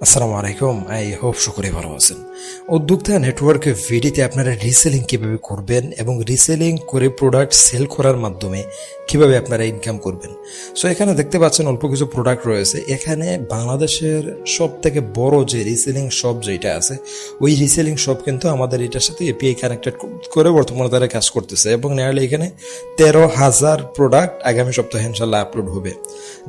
আসসালামু আলাইকুম। I hope সকলে ভালো আছেন। উদ্যোক্তা নেটওয়ার্কে ভিডিওতে আপনারা রিসেলিং কিভাবে করবেন এবং রিসেলিং করে প্রোডাক্ট সেল করার মাধ্যমে কিভাবে আপনারা ইনকাম করবেন। সো এখানে দেখতে পাচ্ছেন অল্প কিছু প্রোডাক্ট রয়েছে। এখানে বাংলাদেশের সব থেকে বড় যে রিসেলিং শপ যেটা আছে, ওই রিসেলিং শপ কিন্তু আমাদের এটার সাথে এপিআই কানেক্টেড করে বর্তমানে তারা কাজ করতেছে এবং নেয়ারলি এখানে 13,000 প্রোডাক্ট আগামী সপ্তাহে ইনশাল্লাহ আপলোড হবে,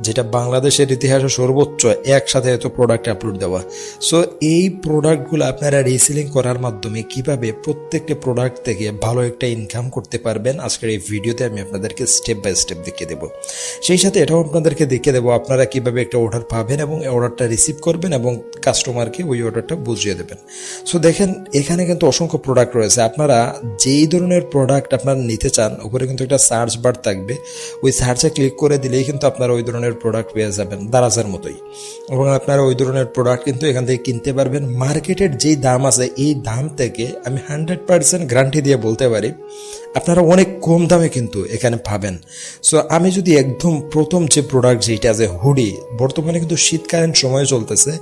যেটা বাংলাদেশের ইতিহাসে সর্বোচ্চ একসাথে এত প্রোডাক্ট আপলোড দেওয়া। সো এই প্রোডাক্টগুলো আপনারা রিসেলিং করার মাধ্যমে কিভাবে প্রত্যেকটা প্রোডাক্ট থেকে ভালো একটা ইনকাম করতে পারবেন, আজকের এই ভিডিওতে আমি আপনাদেরকে স্টেপ বাই স্টেপ দেখিয়ে দেবো। সেই সাথে এটাও আপনাদেরকে দেখিয়ে দেবো আপনারা কিভাবে একটা অর্ডার পাবেন এবং অর্ডারটা রিসিভ করবেন এবং কাস্টমারকে ওই অর্ডারটা বুঝিয়ে দেবেন। সো দেখেন এখানে কিন্তু অসংখ্য প্রোডাক্ট রয়েছে। আপনারা যেই ধরনের প্রোডাক্ট আপনারা নিতে চান উপরে কিন্তু একটা সার্চ বার থাকবে, ওই সার্চে ক্লিক করে দিলেই কিন্তু আপনারা ওই ধরনের প্রোডাক্ট পেয়ে যাবেন দারাজের মতোই, এবং আপনারা ওই ধরনের প্রোডাক্ট কিন্তু এখান থেকে কিনতে পারবেন। মার্কেটের যেই দাম আছে এই দাম থেকে আমি 100% গ্যারান্টি দিয়ে বলতে পারি আপনারা অনেক কম দামে কিন্তু এখানে পাবেন। সো আমি যদি একদম প্রথম যে প্রোডাক্ট যেটা আছে হুডি, বর্তমানে কিন্তু শীতকালীন সময় চলতেছে।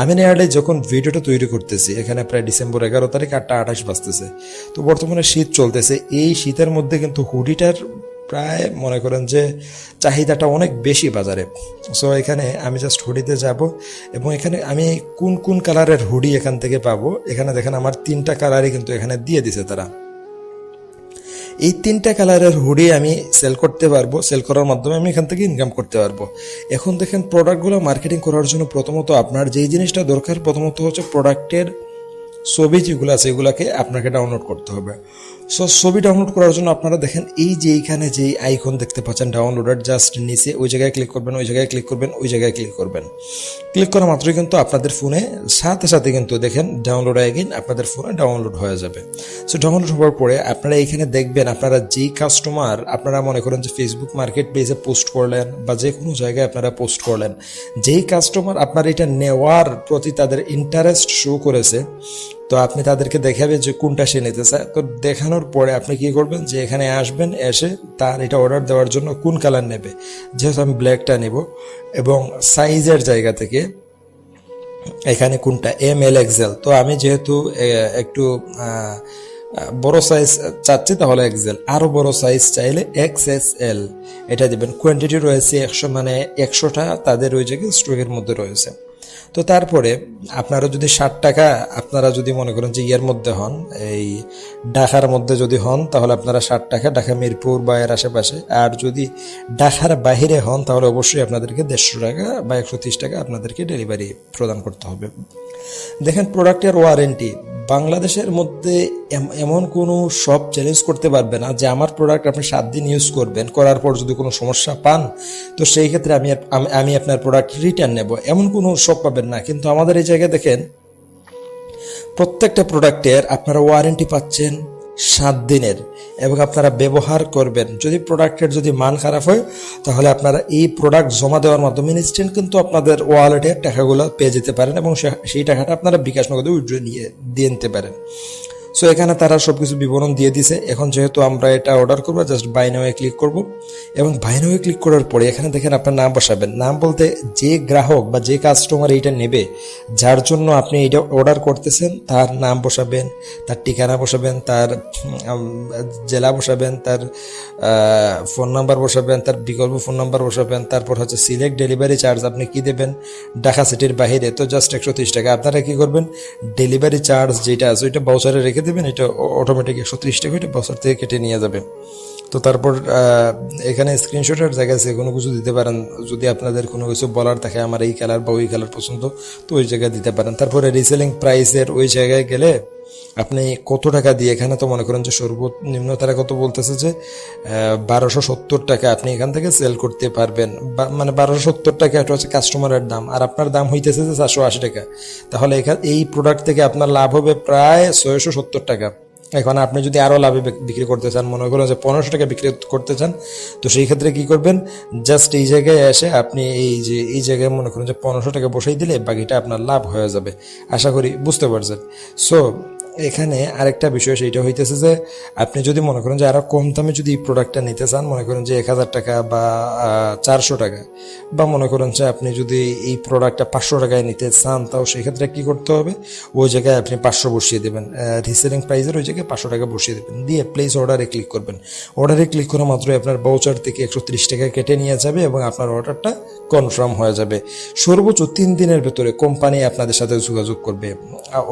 আমি নেয়ারলি যখন ভিডিওটা তৈরি করতেছি এখানে প্রায় ডিসেম্বর 11 তারিখ 8টা 28 বাজতেছে, তো বর্তমানে শীত চলতেছে। এই শীতের মধ্যে কিন্তু হুডিটার প্রায় মনে করেন যে চাহিদাটা অনেক বেশি বাজারে। সো এখানে আমি জাস্ট হুডিতে যাব এবং এখানে আমি কোন কোন কালারের হুডি এখান থেকে পাবো, এখানে দেখেন আমার 3টা কালারই কিন্তু এখানে দিয়ে দিছে তারা। এই 3টা কালারের হুডি আমি সেল করতে পারবো, সেল করার মাধ্যমে আমি এখান থেকে ইনকাম করতে পারবো। এখন দেখেন প্রোডাক্টগুলো মার্কেটিং করার জন্য প্রথমত আপনার যেই জিনিসটা দরকার প্রথমত হচ্ছে প্রোডাক্টের ছবি যেগুলো আছে এগুলাকে আপনাকে ডাউনলোড করতে হবে। সো ছবি ডাউনলোড করার জন্য আপনারা দেখেন এই যে এইখানে যেই আইকন দেখতে পাচ্ছেন ডাউনলোডার, জাস্ট নিচে ওই জায়গায় ক্লিক করবেন, ওই জায়গায় ক্লিক করবেন, ওই জায়গায় ক্লিক করবেন। ক্লিক করা মাত্রই কিন্তু আপনাদের ফোনে সাথে সাথে কিন্তু দেখেন ডাউনলোড অ্যাগেইন আপনাদের ফোনে ডাউনলোড হয়ে যাবে। সো ডাউনলোড হওয়ার পরে আপনারা এইখানে দেখবেন আপনারা যেই কাস্টমার আপনারা মনে করেন যে ফেসবুক মার্কেট পেজে পোস্ট করলেন বা যে কোনো জায়গায় আপনারা পোস্ট করলেন, যেই কাস্টমার আপনার এটা নেওয়ার প্রতি তাদের ইন্টারেস্ট শো করেছে, তো আপনি তাদেরকে দেখাবেন যে কোনটা সে নিতে চায়। তো দেখানোর পরে আপনি কি করবেন যে এখানে আসবেন, এসে তার এটা অর্ডার দেওয়ার জন্য কোন কালার নেবে, যেহেতু আমি ব্ল্যাকটা নেব, এবং সাইজের জায়গা থেকে এখানে কোনটা ML XL, তো আমি যেহেতু একটু বড় সাইজ চাচ্ছি তাহলে XL, আরো বড় সাইজ চাইলে XSL এটা দিবেন। কোয়ান্টিটি রয়েছে 100, মানে 100টা তাদের ওই জায়গায় স্টকের মধ্যে রয়েছে। তো তারপরে আপনারা যদি 60 টাকা আপনারা যদি মনে করেন যে ইয়ের মধ্যে হন, এই ঢাকার মধ্যে যদি হন তাহলে আপনারা 60 টাকা, ঢাকা মিরপুর বা এর আশেপাশে। আর যদি ঢাকার বাহিরে হন তাহলে অবশ্যই আপনাদেরকে 150 টাকা বা 130 টাকা আপনাদেরকে ডেলিভারি প্রদান করতে হবে। দেখেন প্রোডাক্টের ওয়ারেন্টি বাংলাদেশের মধ্যে এমন কোনো শপ চ্যালেঞ্জ করতে পারবে না যে আমার প্রোডাক্ট আপনি 7 দিন ইউজ করবেন, করার পর যদি কোনো সমস্যা পান তো সেই ক্ষেত্রে আমি আপনার প্রোডাক্ট রিটার্ন নেব, এমন কোনো শপ পাবেন না। কিন্তু আমাদের এই জায়গায় দেখেন প্রত্যেকটা প্রোডাক্টের আপনারা ওয়ারেন্টি পাচ্ছেন 7 দিনের, এবং আপনারা ব্যবহার করবেন। যদি প্রোডাক্টের যদি মান খারাপ হয় তাহলে আপনারা এই প্রোডাক্ট জমা দেওয়ার মাধ্যমে ইনস্ট্যান্ট কিন্তু আপনাদের ওয়ালেটে টাকাগুলো পেয়ে যেতে পারেন এবং সেই টাকাটা আপনারা বিকাশ নগদে উইথড্র দিয়ে নিতে পারেন। সো এখানে তারা সবকিছু বিবরণ দিয়ে দিছে। এখন যেহেতু আমরা এটা অর্ডার করবো, জাস্ট বাই নাও ক্লিক করব, এবং বাই নাও ক্লিক করার পরে এখানে দেখেন আপনার নাম বসাবেন। নাম বলতে যে গ্রাহক বা যে কাস্টমার এইটা নেবে, যার জন্য আপনি এটা অর্ডার করতেছেন তার নাম বসাবেন, তার ঠিকানা বসাবেন, তার জেলা বসাবেন, তার ফোন নাম্বার বসাবেন, তার বিকল্প ফোন নাম্বার বসাবেন। তারপর হচ্ছে সিলেক্ট ডেলিভারি চার্জ আপনি কি দেবেন, ঢাকা সিটির বাইরে তো জাস্ট 130 টাকা। আপনারা কি করবেন, ডেলিভারি চার্জ যেটা আছে ওইটা বাউচারে রেখে দেবেন, এটা অটোমেটিক 130 টাকা এটা বাউচার থেকে কেটে নিয়ে যাবে। তো তারপর এখানে স্ক্রিনশটের জায়গায় যে কোনো কিছু দিতে পারেন, যদি আপনাদের কোনো কিছু বলার থাকে আমার এই কালার বা ওই কালার পছন্দ তো ওই জায়গায় দিতে পারেন। তারপরে রিসেলিং প্রাইসের ওই জায়গায় গেলে আপনি কত টাকা দিয়ে, এখানে তো মনে করেন যে সর্বনিম্ন তারা কত বলতেছে যে 1270 টাকা আপনি এখান থেকে সেল করতে পারবেন, মানে 1270 টাকা এটা হচ্ছে কাস্টমারের দাম, আর আপনার দাম হইতেছে যে 480 টাকা। তাহলে এই প্রোডাক্ট থেকে আপনার লাভ হবে প্রায় 670 টাকা। এখন আপনি যদি আরো লাভে বিক্রি করতে চান, মনে করেন যে 1500 টাকা বিক্রি করতে চান, তো সেই ক্ষেত্রে কি করবেন, জাস্ট এই জায়গায় এসে আপনি এই জায়গায় মনে করেন যে 1500 টাকা বসাই দিলে বাকিটা আপনার লাভ হয়ে যাবে। আশা করি বুঝতে পারছেন। সো এখানে আরেকটা বিষয় সেইটা হইতেছে যে আপনি যদি মনে করেন যে আরো কম দামে যদি এই প্রোডাক্টটা নিতে চান, মনে করেন যে 1,000 টাকা বা 400 টাকা, বা মনে করেন যে আপনি যদি এই প্রোডাক্টটা 500 টাকায় নিতে চান, তাও সেক্ষেত্রে কি করতে হবে, ওই জায়গায় আপনি 500 বসিয়ে দেবেন, রিসেলিং প্রাইসের ওই জায়গায় 500 টাকা বসিয়ে দেবেন, দিয়ে প্লেস অর্ডারে ক্লিক করবেন। অর্ডারে ক্লিক করা মাত্রই আপনার ভাউচার থেকে 130 টাকা কেটে নিয়ে যাবে এবং আপনার অর্ডারটা কনফার্ম হয়ে যাবে। সর্বোচ্চ 3 দিনের ভেতরে কোম্পানি আপনাদের সাথে যোগাযোগ করবে।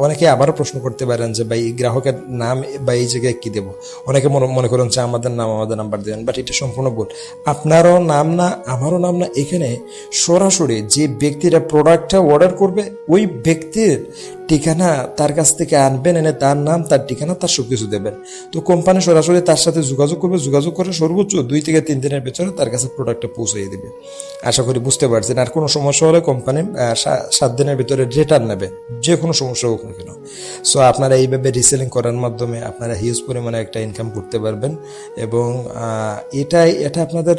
অনেকে আবারও প্রশ্ন করতে পারেন যে ভাই গ্রাহকের নাম বা এই জায়গায় কি দেবো, অনেকে মনে করেন যে আমাদের নাম আমাদের নাম্বার দেবেন, বাট এটা সম্পূর্ণ ভুল। আপনারও নাম না আমারও নাম না, এখানে সরাসরি যে ব্যক্তিরা প্রোডাক্টটা অর্ডার করবে ওই ব্যক্তির ঠিকানা তার কাছ থেকে আনবেন, এনে তার নাম তার ঠিকানা তার সব কিছু দেবেন। তো কোম্পানি সরাসরি তার সাথে যোগাযোগ করবে, যোগাযোগ করে সর্বোচ্চ 2 থেকে 3 দিনের ভেতরে তার কাছে প্রোডাক্টটা পৌঁছে দেবে। আশা করি বুঝতে পারছেন। আর কোনো সমস্যা হলে কোম্পানি 7 দিনের ভিতরে রিটার্ন নেবে, যে কোনো সমস্যা হোক না কেন। সো আপনারা এইভাবে রিসেলিং করার মাধ্যমে আপনারা হিউজ পরিমাণে একটা ইনকাম করতে পারবেন, এবং এটা আপনাদের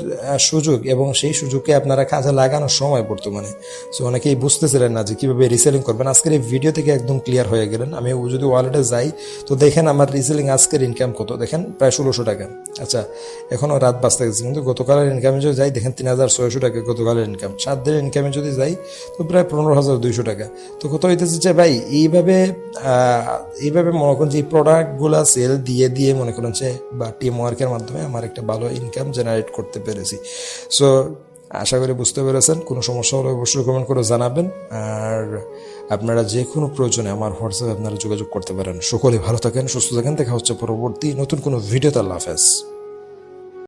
সুযোগ, এবং সেই সুযোগকে আপনারা কাজে লাগানোর সময় বর্তমানে। সো অনেকেই বুঝতেছিলেন না যে কীভাবে রিসেলিং করবেন। আজকের এই ভিডিও থেকে একদম ক্লিয়ার হয়ে গেলেন। আমি যদি ওয়ালেটে যাই তো দেখেন আমার রিসেলিং আজকের ইনকাম কত, দেখেন প্রায় 1600 টাকা। আচ্ছা, এখনও রাত বাজতে গেছে, কিন্তু গতকালের ইনকামে যদি যাই দেখেন 3600 টাকা গতকালের ইনকাম। 7 দিনের ইনকামে যদি যাই তো প্রায় 15,200 টাকা। তো কত হইতেছে যে ভাই এইভাবে মনে করেন যে এই প্রোডাক্টগুলা সেল দিয়ে দিয়ে মনে করেন যে বা টিম ওয়ার্কের মাধ্যমে আমার একটা ভালো ইনকাম জেনারেট করতে পেরেছি। সো আশা করি বুঝতে পেরেছেন। কোনো সমস্যা হলে অবশ্যই কমেন্ট করে জানাবেন, আর আপনারা যে কোনো প্রয়োজনে আমার হোয়াটসঅ্যাপে আপনারা যোগাযোগ করতে পারেন। সকলে ভালো থাকেন, সুস্থ থাকেন। দেখা হচ্ছে পরবর্তী নতুন কোনো ভিডিওতে। আল্লাহ হাফেজ।